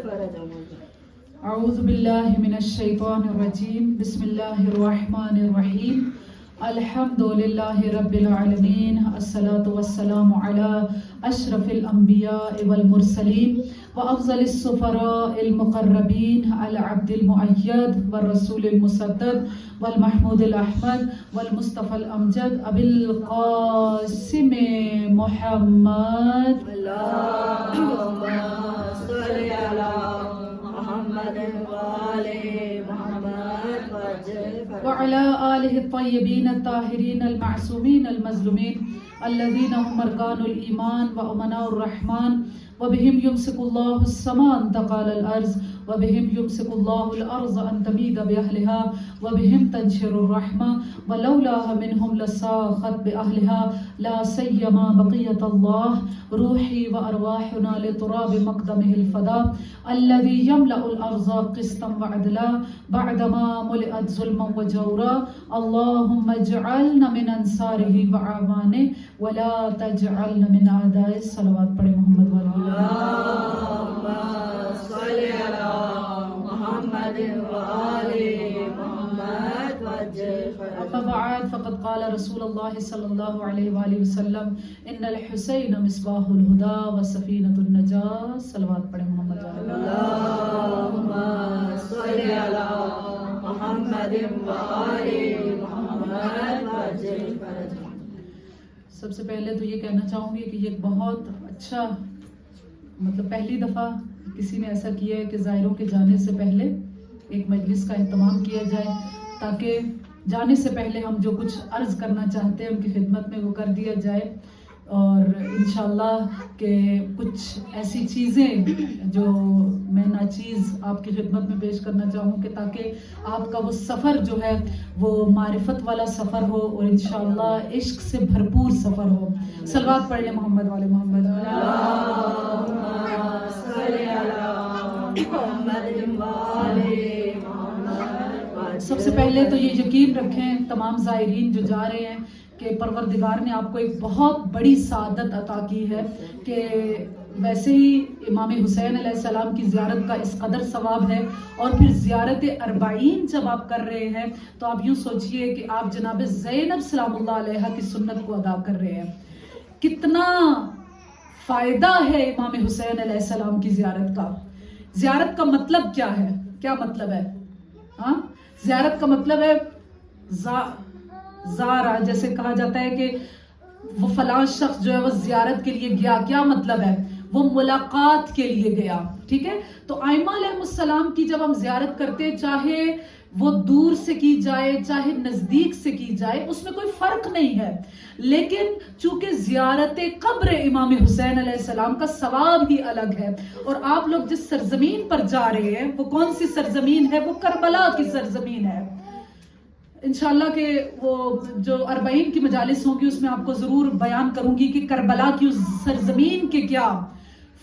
اعوذ باللہ من الشیطان الرجیم بسم اللہ الرحمن الرحیم الحمد للہ رب العالمین الصلاة والسلام علی اشرف الانبیاء والمرسلین وافضل السفراء المقربین العبد المؤید والرسول المسدد والمحمود الاحمد والمصطفى الامجد ابی القاسم محمد اللہم صلی علی محمد وعلى آله الطيبين الطاهرين المعصومين المظلومين الذين هم أركان الإيمان وأمناء الرحمن وبهم يمسك الله السماء أن تقال الأرض وبهم يمسك الله الأرض أن تميد بأهلها وبهم تنشر الرحمة ولولاها منهم لساخت بأهلها لا سيما بقية الله روحي وأرواحنا لتراب مقدمه الفداء الذي يملأ الأرض قسطا وعدلا بعدما ملئت ظلما وجورا اللهم اجعلنا من أنصاره وعوانه ولا تجعلنا من أعدائه صلوات پڑھیں محمد والے اللہم صلی علی محمد وآل محمد اما بعد فقد قال رسول اللہ صلی اللہ علیہ وآلہ وسلم ان الحسین مصباح الہدى وسفینۃ النجاة صلوات پڑھیں محمد والے اللہم صلی علی محمد وآل محمد سب سے پہلے تو یہ کہنا چاہوں گی کہ یہ ایک بہت اچھا پہلی دفعہ کسی نے ایسا کیا ہے کہ زائروں کے جانے سے پہلے ایک مجلس کا اہتمام کیا جائے تاکہ جانے سے پہلے ہم جو کچھ عرض کرنا چاہتے ہیں ان کی خدمت میں وہ کر دیا جائے اور انشاءاللہ کہ کچھ ایسی چیزیں جو میں ناچیز آپ کی خدمت میں پیش کرنا چاہوں کہ تاکہ آپ کا وہ سفر جو ہے وہ معرفت والا سفر ہو اور انشاءاللہ عشق سے بھرپور سفر ہو. صلوات پڑھ لیں محمد والے محمد. سب سے پہلے تو یہ یقین رکھیں تمام زائرین جو جا رہے ہیں کہ پروردگار نے آپ کو ایک بہت بڑی سعادت عطا کی ہے کہ ویسے ہی امام حسین علیہ السلام کی زیارت کا اس قدر ثواب ہے اور پھر زیارت اربعین جب آپ کر رہے ہیں تو آپ یوں سوچئے کہ آپ جناب زینب سلام اللہ علیہ کی سنت کو ادا کر رہے ہیں. کتنا فائدہ ہے امام حسین علیہ السلام کی زیارت کا. زیارت کا مطلب کیا ہے؟ کیا مطلب ہے؟ ہاں زیارت کا مطلب ہے زارا، جیسے کہا جاتا ہے کہ وہ فلاں شخص جو ہے وہ زیارت کے لیے گیا. کیا مطلب ہے؟ وہ ملاقات کے لیے گیا. ٹھیک ہے، تو ائمہ علیہ السلام کی جب ہم زیارت کرتے چاہے وہ دور سے کی جائے چاہے نزدیک سے کی جائے اس میں کوئی فرق نہیں ہے، لیکن چونکہ زیارت قبر امام حسین علیہ السلام کا ثواب ہی الگ ہے. اور آپ لوگ جس سرزمین پر جا رہے ہیں وہ کون سی سرزمین ہے؟ وہ کربلا کی سرزمین ہے. انشاءاللہ کہ وہ جو اربعین کی مجالس ہوں گی اس میں آپ کو ضرور بیان کروں گی کہ کربلا کی اس سرزمین کے کیا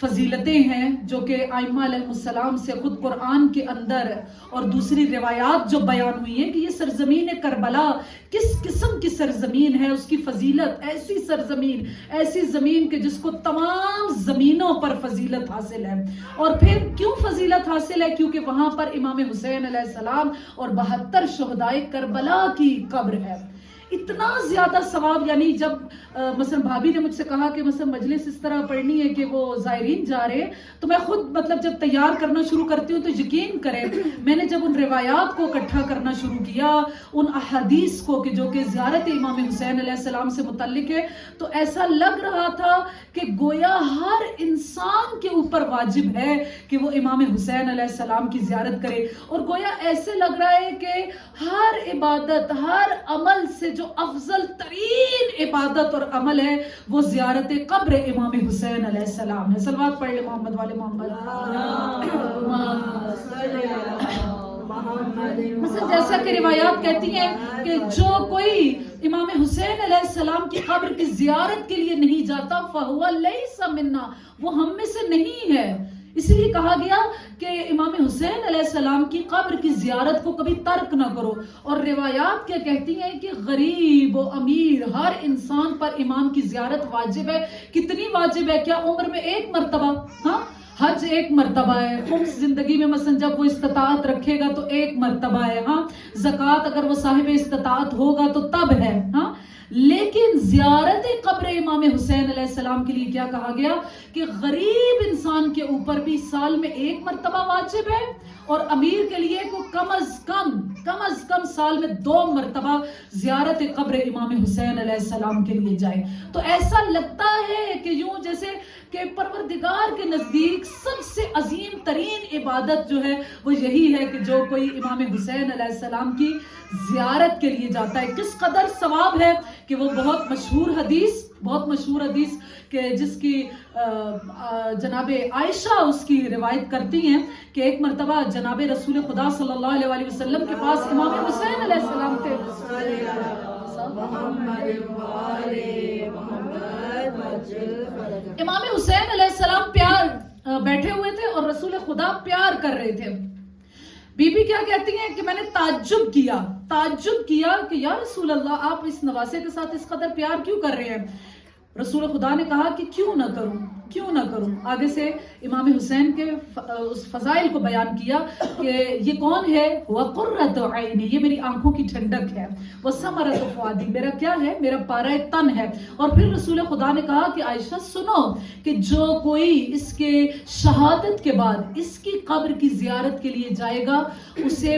فضیلتیں ہیں جو کہ ائمہ علیہ السلام سے خود قرآن کے اندر اور دوسری روایات جو بیان ہوئی ہیں کہ یہ سرزمین کربلا کس قسم کی سرزمین ہے. اس کی فضیلت ایسی سرزمین، ایسی زمین کہ جس کو تمام زمینوں پر فضیلت حاصل ہے. اور پھر کیوں فضیلت حاصل ہے؟ کیونکہ وہاں پر امام حسین علیہ السلام اور 72 شہدائے کربلا کی قبر ہے. اتنا زیادہ ثواب، یعنی جب مثلا بھابھی نے مجھ سے کہا کہ مثلا مجلس اس طرح پڑھنی ہے کہ وہ زائرین جا رہے ہیں تو میں خود جب تیار کرنا شروع کرتی ہوں تو یقین کریں میں نے جب ان روایات کو اکٹھا کرنا شروع کیا، ان احادیث کو کہ جو کہ زیارت امام حسین علیہ السلام سے متعلق ہے، تو ایسا لگ رہا تھا کہ گویا ہر انسان کے اوپر واجب ہے کہ وہ امام حسین علیہ السلام کی زیارت کرے. اور گویا ایسے لگ رہا ہے کہ ہر عبادت، ہر عمل سے جو افضل ترین عبادت اور عمل ہے وہ زیارت قبر امام حسین علیہ السلام ہے. صلوات پڑھ لیں محمد والے محمد. مثلا جیسا کہ روایات کہتی ہیں کہ جو کوئی امام حسین علیہ السلام کی قبر کی زیارت کے لیے نہیں جاتا فَهُوَ لَيْسَ مِنَّا، وہ ہم میں سے نہیں ہے. اس لیے کہا گیا کہ امام حسین علیہ السلام کی قبر کی زیارت کو کبھی ترک نہ کرو. اور روایات کیا کہتی ہیں کہ غریب و امیر ہر انسان پر امام کی زیارت واجب ہے. کتنی واجب ہے؟ کیا عمر میں ایک مرتبہ؟ ہاں، حج ایک مرتبہ ہے، خمس زندگی میں مثلا جب وہ استطاعت رکھے گا تو ایک مرتبہ ہے، ہاں زکوٰۃ اگر وہ صاحب استطاعت ہوگا تو تب ہے، ہاں لیکن زیارت قبر امام حسین علیہ السلام کے لیے کیا کہا گیا کہ غریب انسان کے اوپر بھی سال میں ایک مرتبہ واجب ہے، اور امیر کے لیے کو کم از کم سال میں 2 مرتبہ زیارت قبر امام حسین علیہ السلام کے لیے جائے۔ تو ایسا لگتا ہے کہ یوں جیسے کہ پروردگار کے نزدیک سب سے عظیم ترین عبادت جو ہے وہ یہی ہے کہ جو کوئی امام حسین علیہ السلام کی زیارت کے لیے جاتا ہے۔ کس قدر ثواب ہے کہ وہ بہت مشہور حدیث کہ جس کی جناب عائشہ اس کی روایت کرتی ہیں کہ ایک مرتبہ جناب رسول خدا صلی اللہ علیہ وسلم کے پاس امام حسین علیہ السلام تھے۔ امام حسین علیہ السلام بیٹھے ہوئے تھے اور رسول خدا پیار کر رہے تھے۔ بی بی کیا کہتی ہیں کہ میں نے تعجب کیا کہ یا رسول اللہ آپ اس نواسے کے ساتھ اس قدر پیار کیوں کر رہے ہیں؟ رسول خدا نے کہا کہ کیوں نہ کروں۔ آگے سے امام حسین کے اس فضائل کو بیان کیا کہ یہ کون ہے؟ وَقُرَّةُ عَيْنِ، یہ میری آنکھوں کی ٹھنڈک ہے، وَثَمَرَةُ فُؤَادِي، میرا کیا ہے؟ میرا پارہ تن ہے۔ اور پھر رسول خدا نے کہا کہ عائشہ سنو کہ جو کوئی اس کے شہادت کے بعد اس کی قبر کی زیارت کے لیے جائے گا اسے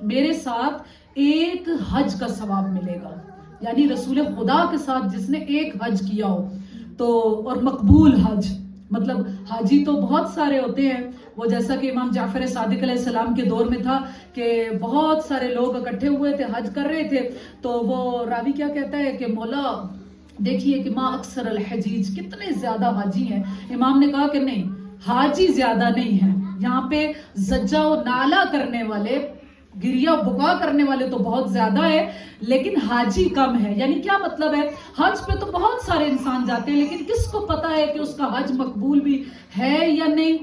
میرے ساتھ ایک حج کا ثواب ملے گا، یعنی رسول خدا کے ساتھ جس نے ایک حج کیا ہو تو، اور مقبول حج، مطلب حاجی تو بہت سارے ہوتے ہیں، وہ جیسا کہ امام جعفر صادق علیہ السلام کے دور میں تھا کہ بہت سارے لوگ اکٹھے ہوئے تھے، حج کر رہے تھے، تو وہ راوی کیا کہتا ہے کہ مولا دیکھیے کہ ما اکثر الحجیج، کتنے زیادہ حاجی ہیں۔ امام نے کہا کہ نہیں، حاجی زیادہ نہیں ہیں، یہاں پہ زجا و نالا کرنے والے، گریا بکا کرنے والے تو بہت زیادہ ہے لیکن حاجی کم ہے۔ یعنی کیا مطلب ہے؟ حج پہ تو بہت سارے انسان جاتے ہیں لیکن کس کو پتا ہے کہ اس کا حج مقبول بھی ہے یا نہیں؟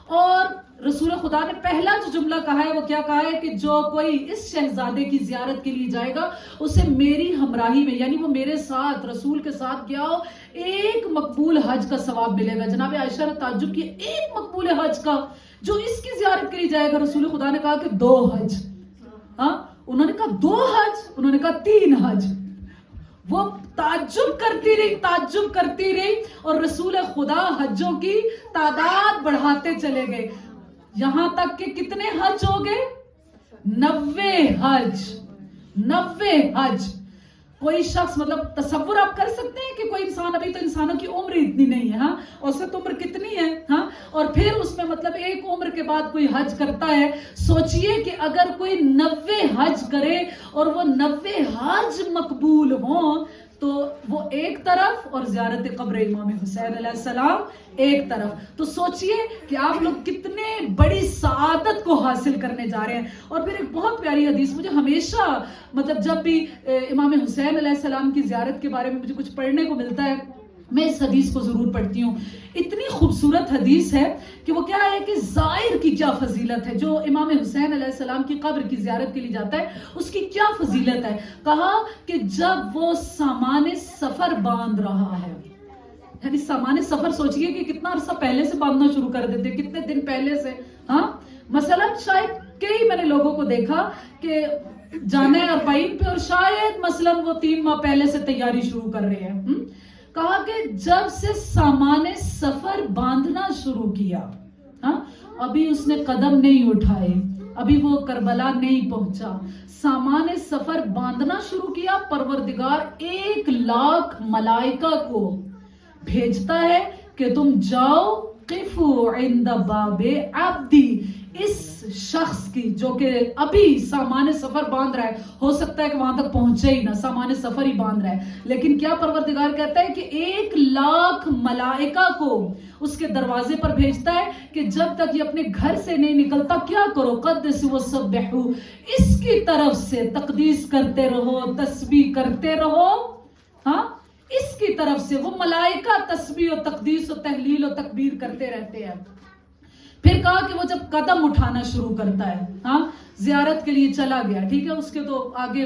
اور رسول خدا نے پہلا جو جملہ کہا ہے وہ کیا کہا ہے کہ جو کوئی اس شہزادے کی زیارت کے لیے جائے گا اسے میری ہمراہی میں، یعنی وہ میرے ساتھ رسول کے ساتھ کیا ہو، ایک مقبول حج کا ثواب ملے گا۔ جناب عائشہ نے تعجب کیا، ایک مقبول حج کا جو اس کی زیارت کے لیے جائے گا؟ رسول خدا نے کہا کہ 2 حج۔ ہاں انہوں نے کہا 2 حج، انہوں نے کہا 3 حج۔ وہ تعجب کرتی رہی اور رسول خدا حجوں کی تعداد بڑھاتے چلے گئے، یہاں تک کہ کتنے حج ہو گئے؟ 90 حج۔ کوئی شخص، مطلب تصور آپ کر سکتے ہیں کہ کوئی انسان، ابھی تو انسانوں کی عمر اتنی نہیں ہے، ہاں اوسط عمر کتنی ہے، ہاں اور پھر اس میں مطلب ایک عمر کے بعد کوئی حج کرتا ہے۔ سوچئے کہ اگر کوئی 90 حج کرے اور وہ 90 حج مقبول ہوں تو وہ ایک طرف اور زیارت قبر امام حسین علیہ السلام ایک طرف، تو سوچئے کہ آپ لوگ کتنے بڑی سعادت کو حاصل کرنے جا رہے ہیں۔ اور پھر ایک بہت پیاری حدیث، مجھے ہمیشہ مطلب جب بھی امام حسین علیہ السلام کی زیارت کے بارے میں مجھے کچھ پڑھنے کو ملتا ہے میں اس حدیث کو ضرور پڑھتی ہوں۔ اتنی خوبصورت حدیث ہے کہ وہ کیا ہے کہ زائر کی کیا فضیلت ہے، جو امام حسین علیہ السلام کی قبر کی زیارت کے لیے جاتا ہے اس کی کیا فضیلت ہے۔ کہا کہ جب وہ سامان سفر باندھ رہا ہے، یعنی سامان سفر سوچئے کہ کتنا عرصہ پہلے سے باندھنا شروع کر دیتے، کتنے دن پہلے سے، ہاں مثلا شاید کئی میں نے لوگوں کو دیکھا کہ جانا ہے اربعین پہ اور شاید مثلا وہ 3 ماہ پہلے سے تیاری شروع کر رہے ہیں۔ کہا کہ جب سے سامان سفر باندھنا شروع کیا، ہاں ابھی اس نے قدم نہیں اٹھائے، ابھی وہ کربلا نہیں پہنچا، سامان سفر باندھنا شروع کیا، پروردگار 1,00,000 ملائکہ کو بھیجتا ہے کہ تم جاؤ قفو عند باب عبدی، اس شخص کی جو کہ ابھی سامان سفر باندھ رہا ہے، ہو سکتا ہے کہ وہاں تک پہنچے ہی نہ، سامان سفر ہی باندھ رہا ہے، لیکن کیا پروردگار کہتا ہے کہ 1,00,000 ملائکہ کو اس کے دروازے پر بھیجتا ہے کہ جب تک یہ اپنے گھر سے نہیں نکلتا کیا کرو، قدس وسبحو، اس کی طرف سے تقدیس کرتے رہو، تسبیح کرتے رہو، ہاں اس کی طرف سے وہ ملائکہ تسبیح و تقدیس و تحلیل و تکبیر کرتے رہتے ہیں۔ پھر کہا کہ وہ جب قدم اٹھانا شروع کرتا ہے، ہاں زیارت کے لیے چلا گیا، ٹھیک ہے، اس کے تو آگے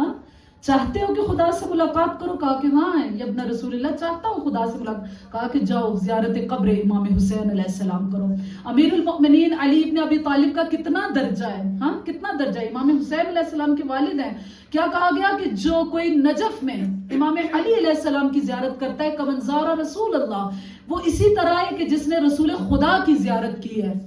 ہاں چاہتے ہو کہ خدا سے ملاقات کرو؟ کہا کہ ہاں یا ابن رسول اللہ چاہتا ہوں خدا سے ملاقات. کہا کہ جاؤ زیارت قبر امام حسین علیہ السلام کرو. امیر المؤمنین علی ابن ابی طالب کا کتنا درجہ ہے, ہاں کتنا درجہ ہے, امام حسین علیہ السلام کے والد ہیں. کیا کہا گیا کہ جو کوئی نجف میں امام علی علیہ السلام کی زیارت کرتا ہے کمن زار رسول اللہ, وہ اسی طرح ہے کہ جس نے رسول خدا کی زیارت کی ہے.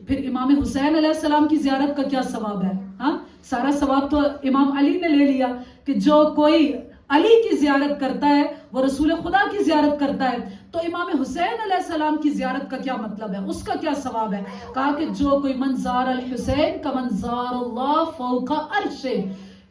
پھر امام حسین علیہ السلام کی زیارت کا کیا ثواب ہے؟ ہاں سارا ثواب تو امام علی نے لے لیا کہ جو کوئی علی کی زیارت کرتا ہے وہ رسول خدا کی زیارت کرتا ہے. تو امام حسین علیہ السلام کی زیارت کا کیا مطلب ہے, اس کا کیا ثواب ہے؟ کہا کہ جو کوئی منظار الحسین کا منظار اللہ فوق عرش,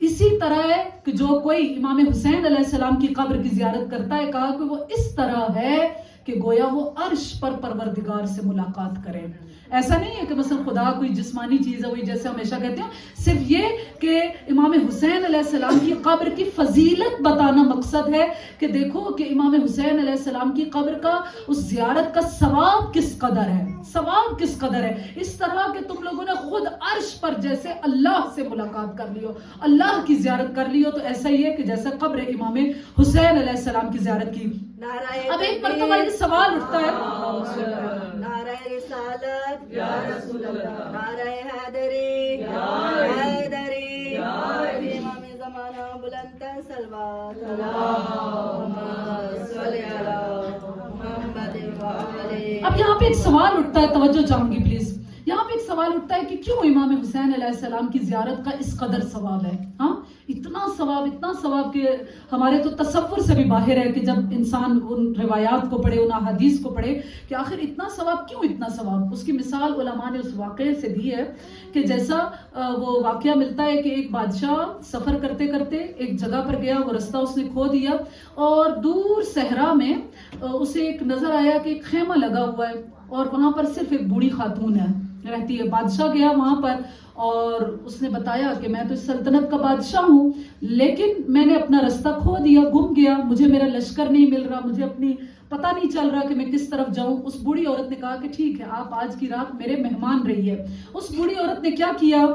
اسی طرح ہے کہ جو کوئی امام حسین علیہ السلام کی قبر کی زیارت کرتا ہے, کہا کہ وہ اس طرح ہے کہ گویا وہ عرش پر پروردگار سے ملاقات کرے. ایسا نہیں ہے کہ مثلا خدا کوئی جسمانی چیز ہے, وہی جیسے ہمیشہ کہتے ہیں, صرف یہ کہ امام حسین علیہ السلام کی قبر کی فضیلت بتانا مقصد ہے کہ دیکھو کہ امام حسین علیہ السلام کی قبر کا اس زیارت کا ثواب کس قدر ہے, ثواب کس قدر ہے. اس طرح کہ تم لوگوں نے خود عرش پر جیسے اللہ سے ملاقات کر لی ہو, اللہ کی زیارت کر لی ہو, تو ایسا ہی ہے کہ جیسے قبر امام حسین علیہ السلام کی زیارت کی. اب ایک مرتبہ یہ سوال اٹھتا ہے, نعرہ رسالت یا رسول اللہ, نعرہ حیدری یا حیدری, امام زمانہ بلند صلوات اللہم صلی علی محمد وعلی. اب یہاں پہ ایک سوال اٹھتا ہے, توجہ چاہوں گی پلیز. یہاں پہ ایک سوال اٹھتا ہے کہ کیوں امام حسین علیہ السلام کی زیارت کا اس قدر ثواب ہے؟ ہاں اتنا ثواب کہ ہمارے تو تصور سے بھی باہر ہے کہ جب انسان ان روایات کو پڑھے, ان احادیث کو پڑھے کہ آخر اتنا ثواب کیوں, اتنا ثواب. اس کی مثال علماء نے اس واقعے سے دی ہے کہ جیسا وہ واقعہ ملتا ہے کہ ایک بادشاہ سفر کرتے کرتے ایک جگہ پر گیا, وہ رستہ اس نے کھو دیا, اور دور صحرا میں اسے ایک نظر آیا کہ ایک خیمہ لگا ہوا ہے اور وہاں پر صرف ایک بوڑھی خاتون رہتی ہے. بادشاہ گیا وہاں پر اور اس نے بتایا کہ میں تو اس سلطنت کا بادشاہ ہوں, لیکن میں نے اپنا رستہ کھو دیا, گم گیا, مجھے میرا لشکر نہیں مل رہا, مجھے اپنی پتہ نہیں چل رہا کہ میں کس طرف جاؤں. اس بوڑھی عورت نے کہا کہ ٹھیک ہے آپ آج کی رات میرے مہمان رہیے. اس بوڑھی عورت نے کیا کیا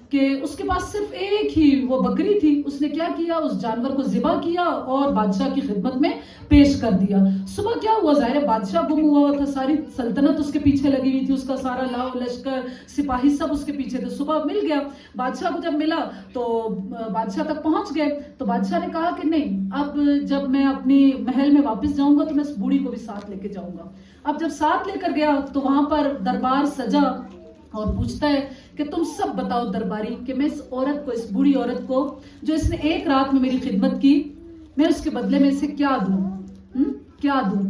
کہ اس کے پاس صرف ایک ہی وہ بکری تھی, اس نے کیا کیا, اس جانور کو ذبح کیا اور بادشاہ کی خدمت میں پیش کر دیا. صبح کیا ہوا, ظاہر بادشاہ گم ہوا تھا, ساری سلطنت اس کے پیچھے لگی ہوئی تھی, اس کا سارا لاؤ لشکر سپاہی سب اس کے پیچھے تھے. صبح مل گیا بادشاہ کو, جب ملا تو بادشاہ تک پہنچ گئے. تو بادشاہ نے کہا کہ نہیں, اب جب میں اپنی محل میں واپس جاؤں گا تو میں اس بوڑھی کو بھی ساتھ لے کے جاؤں گا. اب جب ساتھ لے کر گیا تو وہاں پر دربار سجا اور پوچھتا ہے کہ تم سب بتاؤ درباری کہ میں اس عورت کو, اس بوڑھی عورت کو جو اس نے ایک رات میں میری خدمت کی, میں اس کے بدلے میں اسے کیا دوں, کیا دوں.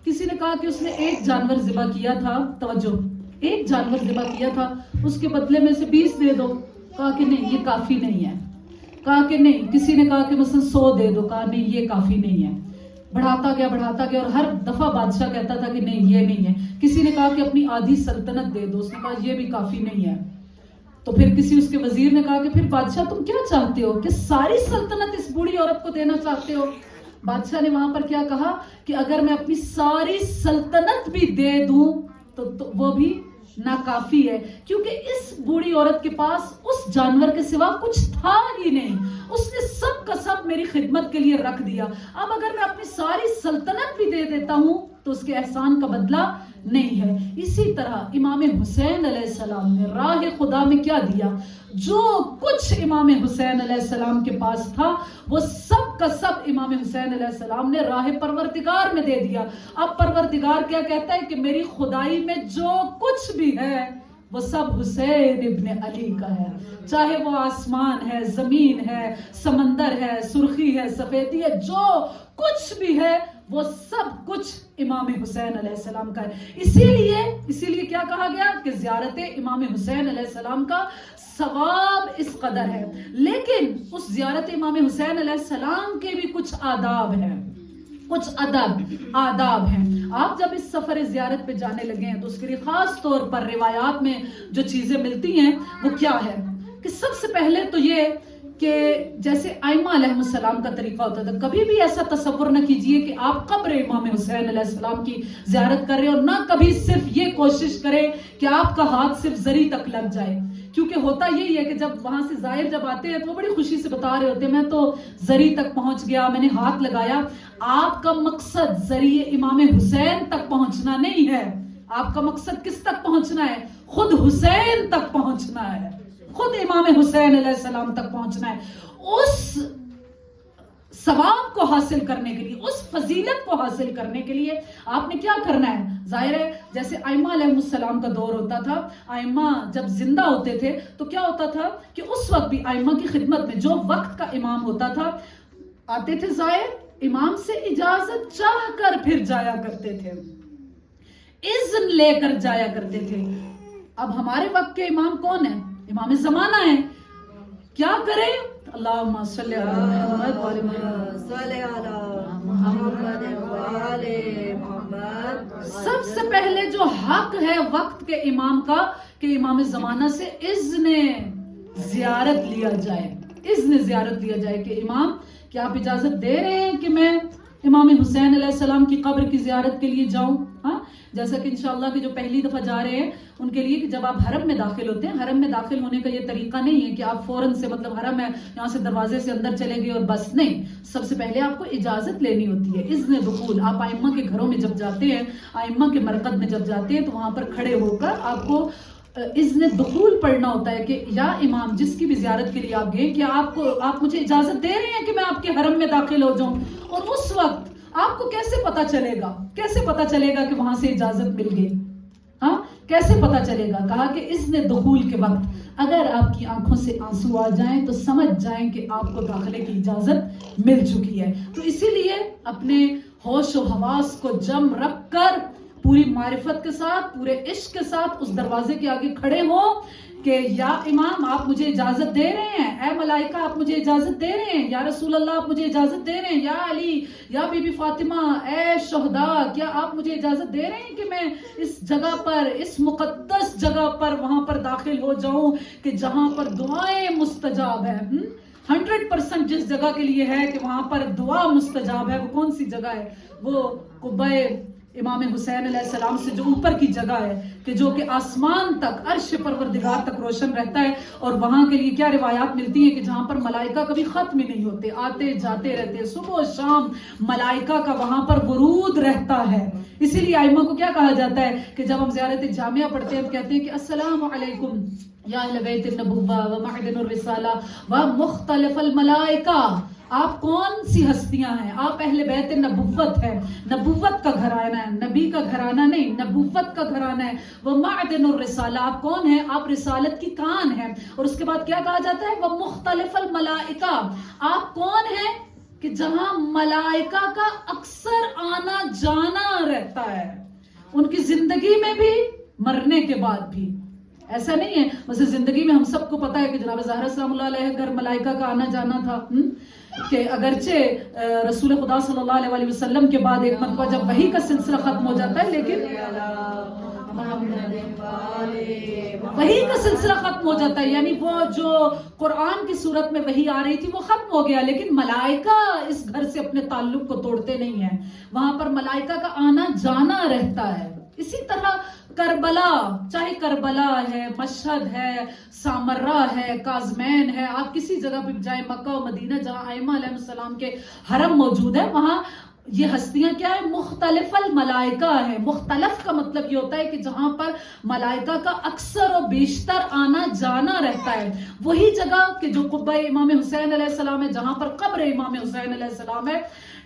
کسی نے کہا کہ اس نے ایک جانور ذبح کیا تھا, توجہ, ایک جانور ذبح کیا تھا, اس کے بدلے میں اسے 20 دے دو. کہا کہ نہیں یہ کافی نہیں ہے. کہا کہ نہیں. کسی نے کہا کہ مثلا 100 دے دو. کہا نہیں یہ کافی نہیں ہے. بڑھاتا گیا اور ہر دفعہ بادشاہ کہتا تھا کہ نہیں یہ نہیں ہے. کسی نے کہا کہ اپنی آدھی سلطنت دے دو. اس نے کہا یہ بھی کافی نہیں ہے. تو پھر کسی اس کے وزیر نے کہا کہ پھر بادشاہ تم کیا چاہتے ہو, کہ ساری سلطنت اس بوڑھی عورت کو دینا چاہتے ہو؟ بادشاہ نے وہاں پر کیا کہا کہ اگر میں اپنی ساری سلطنت بھی دے دوں تو وہ بھی ناکافی ہے, کیونکہ اس بوڑھی عورت کے پاس اس جانور کے سوا کچھ تھا ہی نہیں. اس نے سب کا سب میری خدمت کے لیے رکھ دیا. اب اگر میں اپنی ساری سلطنت بھی دے دیتا ہوں تو اس کے احسان کا بدلہ نہیں ہے. اسی طرح امام حسین علیہ السلام نے راہ خدا میں کیا دیا, جو کچھ امام حسین علیہ السلام کے پاس تھا وہ سب کا سب امام حسین علیہ السلام نے راہ پروردگار میں دے دیا. اب پروردگار کیا کہتا ہے کہ میری خدائی میں جو کچھ بھی ہے وہ سب حسین ابن علی کا ہے, چاہے وہ آسمان ہے, زمین ہے, سمندر ہے, سرخی ہے, سفیدی ہے, جو کچھ بھی ہے وہ سب کچھ امام حسین علیہ السلام کا ہے. اسی لیے کیا کہا گیا کہ زیارت امام حسین علیہ السلام کا ثواب اس قدر ہے. لیکن اس زیارت امام حسین علیہ السلام کے بھی کچھ آداب ہیں, کچھ آداب ہیں. آپ جب اس سفر زیارت پہ جانے لگے ہیں تو اس کے لیے خاص طور پر روایات میں جو چیزیں ملتی ہیں وہ کیا ہے کہ سب سے پہلے تو یہ کہ جیسے ائمہ علیہ السلام کا طریقہ ہوتا تھا, کبھی بھی ایسا تصور نہ کیجئے کہ آپ قبر امام حسین علیہ السلام کی زیارت کر رہے ہو, نہ کبھی صرف یہ کوشش کریں کہ آپ کا ہاتھ صرف زری تک لگ جائے, کیونکہ ہوتا یہی ہے کہ جب وہاں سے زائر جب آتے ہیں تو وہ بڑی خوشی سے بتا رہے ہوتے ہیں میں تو زری تک پہنچ گیا, میں نے ہاتھ لگایا. آپ کا مقصد ذریعے امام حسین تک پہنچنا نہیں ہے, آپ کا مقصد کس تک پہنچنا ہے؟ خود حسین تک پہنچنا ہے, خود امام حسین علیہ السلام تک پہنچنا ہے. اس ثواب کو حاصل کرنے کے لیے, اس فضیلت کو حاصل کرنے کے لیے آپ نے کیا کرنا ہے؟ ظاہر ہے جیسے ائمہ علیہ السلام کا دور ہوتا تھا, ائمہ جب زندہ ہوتے تھے تو کیا ہوتا تھا کہ اس وقت بھی ائمہ کی خدمت میں جو وقت کا امام ہوتا تھا, آتے تھے زائر, امام سے اجازت چاہ کر پھر جایا کرتے تھے, اذن لے کر جایا کرتے تھے. اب ہمارے وقت کے امام کون ہیں؟ امام زمانہ ہیں. کیا کریں؟ اللہم صلی علی محمد وعلی محمد. سب سے پہلے جو حق ہے وقت کے امام کا کہ امام زمانہ سے اذن زیارت لیا جائے, اذن زیارت لیا جائے کہ امام کیا آپ اجازت دے رہے ہیں کہ میں امام حسین علیہ السلام کی قبر کی زیارت کے لیے جاؤں؟ ہاں, جیسا کہ انشاءاللہ کہ جو پہلی دفعہ جا رہے ہیں ان کے لیے کہ جب آپ حرم میں داخل ہوتے ہیں, حرم میں داخل ہونے کا یہ طریقہ نہیں ہے کہ آپ فوراً سے مطلب حرم ہے یہاں سے دروازے سے اندر چلے گئے اور بس, نہیں, سب سے پہلے آپ کو اجازت لینی ہوتی ہے, اذن دخول. آپ ائمہ کے گھروں میں جب جاتے ہیں, ائمہ کے مرقد میں جب جاتے ہیں تو وہاں پر کھڑے ہو کر آپ کو اذن دخول پڑھنا ہوتا ہے کہ یا امام جس کی بھی زیارت کے لیے آپ گئے کہ آپ مجھے اجازت دے رہے ہیں کہ میں آپ کے حرم میں داخل ہو جاؤں. اور اس وقت آپ کو کیسے پتا چلے گا, کیسے پتا چلے گا کہ وہاں سے اجازت مل گئی؟ ہاں, کیسے پتا چلے گا؟ کہا کہ اذن دخول کے وقت اگر آپ کی آنکھوں سے آنسو آ جائیں تو سمجھ جائیں کہ آپ کو داخلے کی اجازت مل چکی ہے. تو اسی لیے اپنے ہوش و حواس کو جم رکھ کر پوری معرفت کے ساتھ, پورے عشق کے ساتھ اس دروازے کے آگے کھڑے ہو کہ یا امام آپ مجھے اجازت دے رہے ہیں, اے ملائکہ آپ مجھے اجازت دے رہے ہیں, یا رسول اللہ آپ مجھے اجازت دے رہے ہیں, یا علی, یا بی بی فاطمہ, اے شہداء کیا آپ مجھے اجازت دے رہے ہیں کہ میں اس جگہ پر, اس مقدس جگہ پر وہاں پر داخل ہو جاؤں کہ جہاں پر دعائیں مستجاب ہیں. 100% جس جگہ کے لیے ہے کہ وہاں پر دعا مستجاب ہے, وہ کون سی جگہ ہے؟ وہ قبہ امام حسین علیہ السلام سے جو اوپر کی جگہ ہے کہ جو کہ آسمان تک, عرش پروردگار تک روشن رہتا ہے. اور وہاں کے لیے کیا روایات ملتی ہیں کہ جہاں پر ملائکہ کبھی ختم ہی نہیں ہوتے, آتے جاتے رہتے, صبح و شام ملائکہ کا وہاں پر ورود رہتا ہے. اسی لیے ائمہ کو کیا کہا جاتا ہے کہ جب ہم زیارت جامعہ پڑھتے ہیں تو کہتے ہیں کہ السلام علیکم یا اہل بیت النبوہ و معدن الرسالہ و مختلف الملائکہ. آپ کون سی ہستیاں ہیں؟ آپ اہل بیت نبوت ہے, نبوت کا گھرانہ ہے, نبی کا گھرانہ نہیں, نبوت کا گھرانہ ہے. وہ معدن الرسالہ, آپ کون ہیں؟ آپ رسالت کی کان ہیں. اور اس کے بعد کیا کہا جاتا ہے؟ وہ مختلف الملائکہ, آپ کون ہیں کہ جہاں ملائکہ کا اکثر آنا جانا رہتا ہے, ان کی زندگی میں بھی مرنے کے بعد بھی. ایسا نہیں ہے مثلا زندگی میں ہم سب کو پتا ہے کہ جناب زہرا سلام اللہ علیہ گھر ملائکہ کا آنا جانا تھا, کہ اگرچہ رسول خدا صلی اللہ علیہ وسلم کے بعد ایک مرتبہ جب وحی کا سلسلہ ختم ہو جاتا ہے, لیکن وحی کا سلسلہ ختم ہو جاتا ہے, یعنی وہ جو قرآن کی صورت میں وحی آ رہی تھی وہ ختم ہو گیا, لیکن ملائکہ اس گھر سے اپنے تعلق کو توڑتے نہیں ہیں, وہاں پر ملائکہ کا آنا جانا رہتا ہے. اسی طرح کربلا, چاہے کربلا ہے, مشہد ہے, سامرہ ہے, کاظمین ہے, آپ کسی جگہ پہ جائیں, مکہ و مدینہ جہاں ائمہ علیہ السلام کے حرم موجود ہے, وہاں یہ ہستیاں کیا ہے؟ مختلف الملائکہ ہے. مختلف کا مطلب یہ ہوتا ہے کہ جہاں پر ملائکہ کا اکثر و بیشتر آنا جانا رہتا ہے. وہی جگہ کہ جو قبہ امام حسین علیہ السلام ہے, جہاں پر قبر امام حسین علیہ السلام ہے,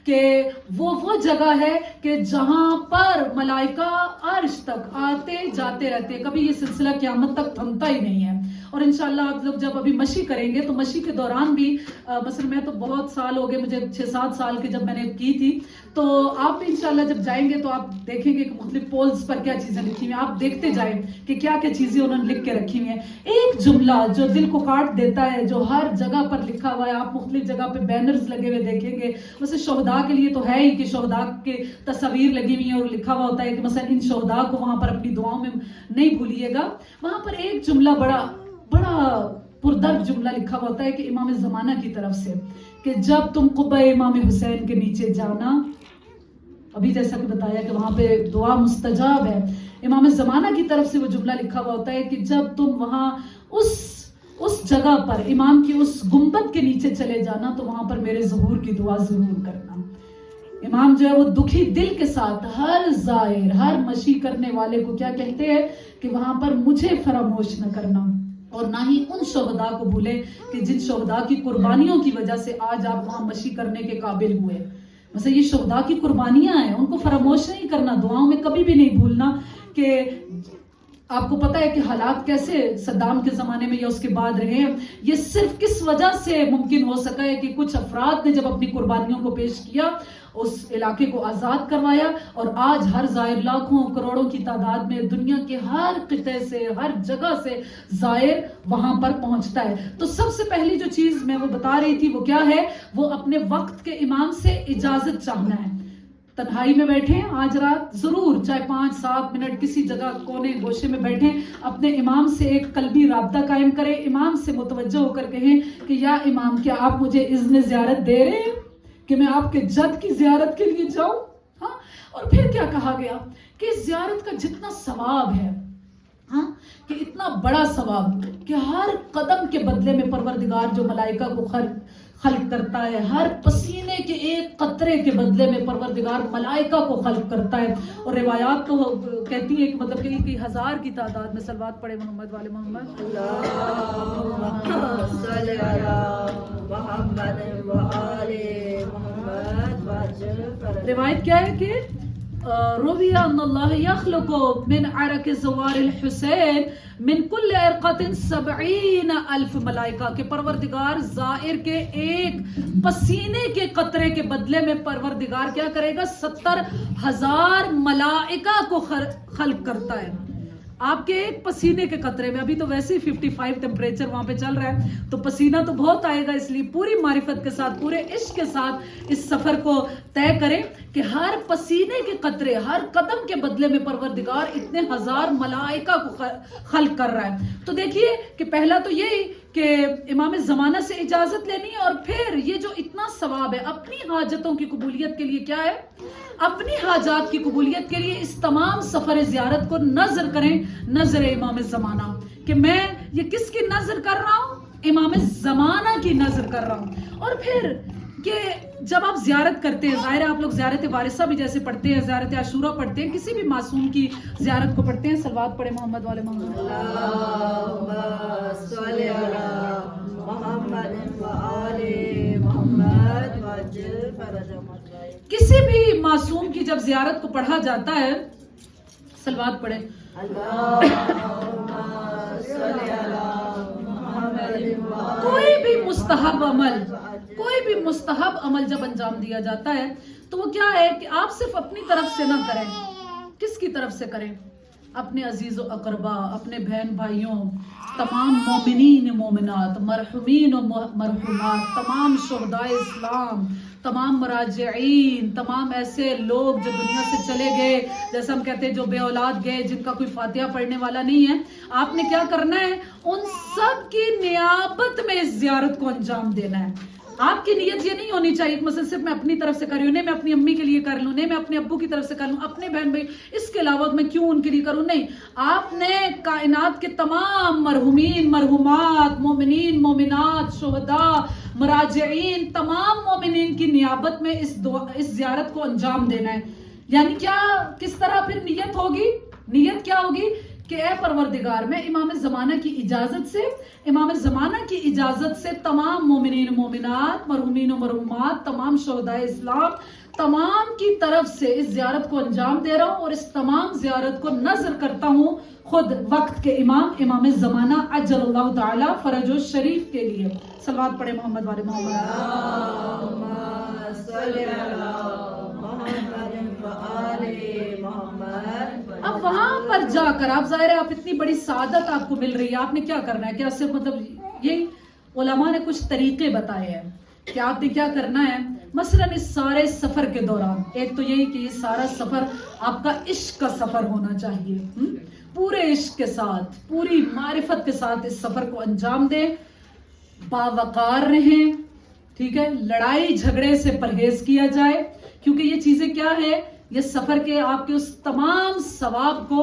کہ وہ جگہ ہے کہ جہاں پر ملائکہ عرش تک آتے جاتے رہتے ہیں, کبھی یہ سلسلہ قیامت تک تھمتا ہی نہیں ہے. اور انشاءاللہ آپ لوگ جب ابھی مشی کریں گے تو مشی کے دوران بھی مثلا میں تو بہت سال ہو گئے مجھے, 6-7 سال کی جب میں نے کی تھی, تو آپ بھی انشاءاللہ جب جائیں گے تو آپ دیکھیں گے کہ مختلف پولز پر کیا چیزیں لکھی ہوئی ہیں, آپ دیکھتے جائیں کہ کیا کیا چیزیں انہوں نے لکھ کے رکھی ہوئی ہیں. ایک جملہ جو دل کو کاٹ دیتا ہے, جو ہر جگہ پر لکھا ہوا ہے, آپ مختلف جگہ پہ بینرز لگے ہوئے دیکھیں گے. ویسے شہداء کے لیے تو ہے ہی کہ شہداء کے تصاویر لگی ہوئی ہیں اور لکھا ہوا ہوتا ہے کہ مثلا ان شہداء کو وہاں پر اپنی دعاؤں میں نہیں بھولیے گا. وہاں پر ایک جملہ بڑا پردرد جملہ لکھا ہوا ہوتا ہے کہ امام زمانہ کی طرف سے, کہ جب تم قبہ امام حسین کے نیچے جانا, ابھی جیسا کہ بتایا کہ وہاں پہ دعا مستجاب ہے, امام زمانہ کی طرف سے وہ جملہ لکھا ہوا ہوتا ہے کہ جب تم وہاں اس جگہ پر امام کی اس گنبد کے نیچے چلے جانا تو وہاں پر میرے ظہور کی دعا ضرور کرنا. امام جو ہے وہ دکھی دل کے ساتھ ہر زائر ہر مشی کرنے والے کو کیا کہتے ہیں کہ وہاں پر مجھے فراموش نہ کرنا اور نہ ہی ان شہداء کو بھولے کہ جن شہداء کی قربانیوں کی وجہ سے آج آپ وہاں مشی کرنے کے قابل ہوئے. مثلا یہ شہداء کی قربانیاں ہیں, ان کو فراموش نہیں کرنا, دعاؤں میں کبھی بھی نہیں بھولنا. کہ آپ کو پتا ہے کہ حالات کیسے صدام کے زمانے میں یا اس کے بعد رہے ہیں, یہ صرف کس وجہ سے ممکن ہو سکا ہے کہ کچھ افراد نے جب اپنی قربانیوں کو پیش کیا, اس علاقے کو آزاد کروایا, اور آج ہر زائر لاکھوں کروڑوں کی تعداد میں دنیا کے ہر خطے سے ہر جگہ سے زائر وہاں پر پہنچتا ہے. تو سب سے پہلی جو چیز میں وہ بتا رہی تھی وہ کیا ہے, وہ اپنے وقت کے امام سے اجازت چاہنا ہے. تنہائی میں بیٹھیں آج رات ضرور, چاہے 5-7 منٹ کسی جگہ کونے گوشے میں بیٹھیں, اپنے امام سے ایک قلبی رابطہ قائم کریں, امام سے متوجہ ہو کر کہیں کہ یا امام کیا آپ مجھے اذن زیارت دے رہے ہیں کہ میں آپ کے جد کی زیارت کے لیے جاؤں. ہاں, اور پھر کیا کہا گیا کہ اس زیارت کا جتنا ثواب ہے, ہاں, کہ اتنا بڑا ثواب کہ ہر قدم کے بدلے میں پروردگار جو ملائکہ کو خلق کرتا ہے, ہر پسینے کے ایک قطرے کے بدلے میں پروردگار ملائکہ کو خلق کرتا ہے. اور روایات تو کہتی ہیں کہ مطلب کہ کئی ہزار کی تعداد میں صلوات پڑھے محمد والے محمد. اللہم صلی علی محمد و آل محمد واجعل فرج. روایت کیا ہے کہ روی ان اللہ یخلق من عرق زوار الحسین من کل عرقت 70,000 ملائکہ, کہ پروردگار زائر کے ایک پسینے کے قطرے کے بدلے میں پروردگار کیا کرے گا, 70,000 ملائکہ کو خلق کرتا ہے. آپ کے ایک پسینے کے قطرے میں, ابھی تو ویسے ہی 55 ٹیمپریچر وہاں پہ چل رہا ہے تو پسینہ تو بہت آئے گا, اس لیے پوری معرفت کے ساتھ پورے عشق کے ساتھ اس سفر کو طے کریں کہ ہر پسینے کے قطرے ہر قدم کے بدلے میں پروردگار اتنے ہزار ملائکہ کو خلق کر رہا ہے. تو دیکھیے کہ پہلا تو یہی کہ امام زمانہ سے اجازت لینی ہے, اور پھر یہ جو اتنا ثواب ہے اپنی حاجتوں کی قبولیت کے لیے, کیا ہے, اپنی حاجات کی قبولیت کے لیے اس تمام سفر زیارت کو نظر کریں, نظر امام زمانہ, کہ میں یہ کس کی نظر کر رہا ہوں, امام زمانہ کی نظر کر رہا ہوں. اور پھر کہ جب آپ زیارت کرتے ہیں, ظاہر ہے آپ لوگ زیارت وارثہ بھی جیسے پڑھتے ہیں, زیارت عاشورہ پڑھتے ہیں, کسی بھی معصوم کی زیارت کو پڑھتے ہیں, صلوات پڑھے محمد والے محمد. اللہم صلی علی محمد و آل محمد واجعل فرجهم. کسی بھی معصوم کی جب زیارت کو پڑھا جاتا ہے, صلوات پڑھے. اللہم صلی علی محمد و آل کوئی بھی مستحب عمل جب انجام دیا جاتا ہے تو وہ کیا ہے کہ آپ صرف اپنی طرف سے نہ کریں. کس کی طرف سے کریں, اپنے عزیز و اقربا, اپنے بہن بھائیوں, تمام مومنین مومنات, مرحومین و مرحومات, تمام شہدائے اسلام, تمام مراجعین, تمام ایسے لوگ جو دنیا سے چلے گئے, جیسا ہم کہتے ہیں جو بے اولاد گئے, جن کا کوئی فاتحہ پڑھنے والا نہیں ہے, آپ نے کیا کرنا ہے, ان سب کی نیابت میں اس زیارت کو انجام دینا ہے. آپ کی نیت یہ نہیں ہونی چاہیے کہ مثلا صرف میں اپنی طرف سے کر رہی ہوں, نہیں میں اپنی امی کے لیے کر لوں, نہیں میں اپنے ابو کی طرف سے کر لوں, اپنے بہن بھائی, اس کے علاوہ میں کیوں ان کے لیے کروں. نہیں, آپ نے کائنات کے تمام مرحومین مرحومات, مومنین مومنات, شہداء, مراجعین, تمام مومنین کی نیابت میں اس زیارت کو انجام دینا ہے. یعنی کیا, کس طرح پھر نیت ہوگی, نیت کیا ہوگی کہ اے پروردگار میں امام زمانہ کی اجازت سے تمام مومنین مومنات, مرحومین و مرحومات, تمام شہدائے اسلام, تمام کی طرف سے اس زیارت کو انجام دے رہا ہوں, اور اس تمام زیارت کو نظر کرتا ہوں خود وقت کے امام زمانہ عجل اللہ تعالی فرج الشریف کے لیے. صلوات پڑھے محمد والے محمد. اللہم صلی علی محمد و آل محمد. اب وہاں پر جا کر آپ, ظاہر ہے آپ اتنی بڑی سعادت آپ کو مل رہی ہے, آپ نے کیا کرنا ہے, کیا صرف مطلب یہی علماء نے کچھ طریقے بتائے ہیں کہ آپ نے کیا کرنا ہے. مثلا اس سارے سفر کے دوران, ایک تو یہی کہ یہ سارا سفر آپ کا عشق کا سفر ہونا چاہیے, پورے عشق کے ساتھ, پوری معرفت کے ساتھ اس سفر کو انجام دیں, باوقار رہیں, ٹھیک ہے, لڑائی جھگڑے سے پرہیز کیا جائے, کیونکہ یہ چیزیں کیا ہے, یہ سفر کے آپ کے اس تمام ثواب کو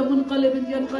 منقلب ينقلب